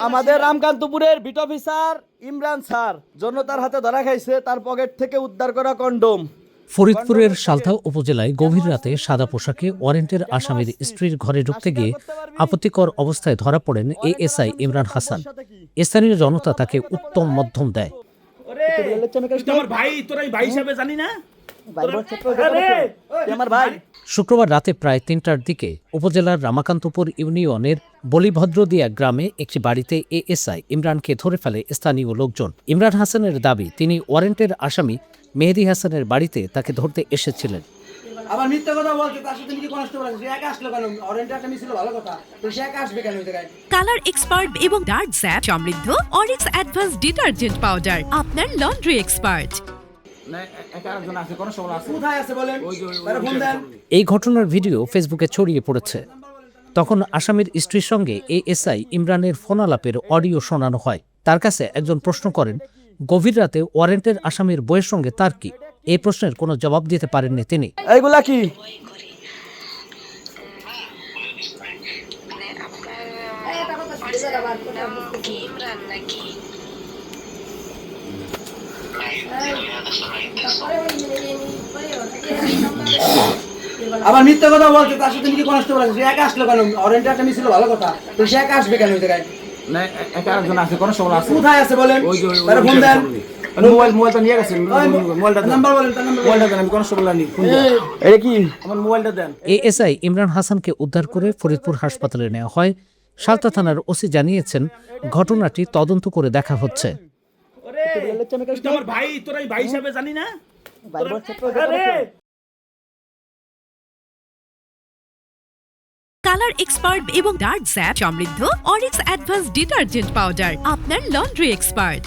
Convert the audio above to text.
আমাদের রামকান্তপুরের beat officer Imran sir জনতার হাতে ধরা খাইছে তার পকেট থেকে উদ্ধার করা কন্ডোম। ফরিদপুরের সালথা উপজেলায় গভীর রাতে সাদা পোশাকে ওয়ারেন্টের আসামির স্ত্রীর ঘরে ঢুকতে গিয়ে আপত্তিকর অবস্থায় ধরা পড়েন এএসআই ইমরান হাসান। স্থানীয় জনতা তাকে উত্তম মধ্যম দেয়। শুক্রবার রাতে প্রায় ৩টার দিকে উপজেলার রামাকান্তপুর ইউনিয়নের বলিভদ্রদিয়া গ্রামে একটি বাড়িতে এএসআই ইমরানকে ধরে ফেলে স্থানীয় লোকজন। ইমরান হাসানের দাবি, তিনি ওয়ারেন্টের আসামি মেহেদী হাসানের বাড়িতে তাকে ধরতে এসেছিলেন। আবার মিথ্যা কথা বলতে তার সাথে কি কনস্টেবল আছে, সে একা আসলো কেন? অরেন্ট একটা মিছিল ভালো কথা, তো সে একা আসবে কেন? কালার এক্সপার্ট এবং ডার্ক স্যাপ সমৃদ্ধ অরিক্স অ্যাডভান্স ডিটারজেন্ট পাউডার, আপনার লন্ড্রি এক্সপার্ট। এই ঘটনার ভিডিও ফেসবুকে ছড়িয়ে পড়েছে। তখন আসামির স্ত্রীর সঙ্গে এএসআই ইমরানের ফোনালাপের অডিও শোনানো হয়। তার কাছে একজন প্রশ্ন করেন, গভীর রাতে ওয়ারেন্টের আসামির বইয়ের সঙ্গে তার কি? এই প্রশ্নের কোনো জবাব দিতে পারেননি তিনি। এইগুলা কি? আবার মিথ্যা কথা বলতে তার সাথে কি কনস্টেবল আছে, সে একা আসলো কেন? অরেন্ট একটা মিছিল ভালো কথা, তো সে একা আসবে কেন? কোথায় আছে বলেন? ফোন দেন। মোবাইলটা নিয়ে গেছেন, নাম্বার বলেন, তার মোবাইলটা দেন, আমি কনস্টেবল আনি। এটা কি? আমার মোবাইলটা দেন। এএসআই ইমরান হাসানকে উদ্ধার করে ফরিদপুর হাসপাতালে নেওয়া হয়। সালথা থানার ওসি জানিয়েছেন, ঘটনাটি তদন্ত করে দেখা হচ্ছে। কালার এক্সপার্ট এবং ডার্ক স্যাপ সমৃদ্ধ অরিক্স অ্যাডভান্স ডিটারজেন্ট পাউডার, আপনার লন্ড্রি এক্সপার্ট।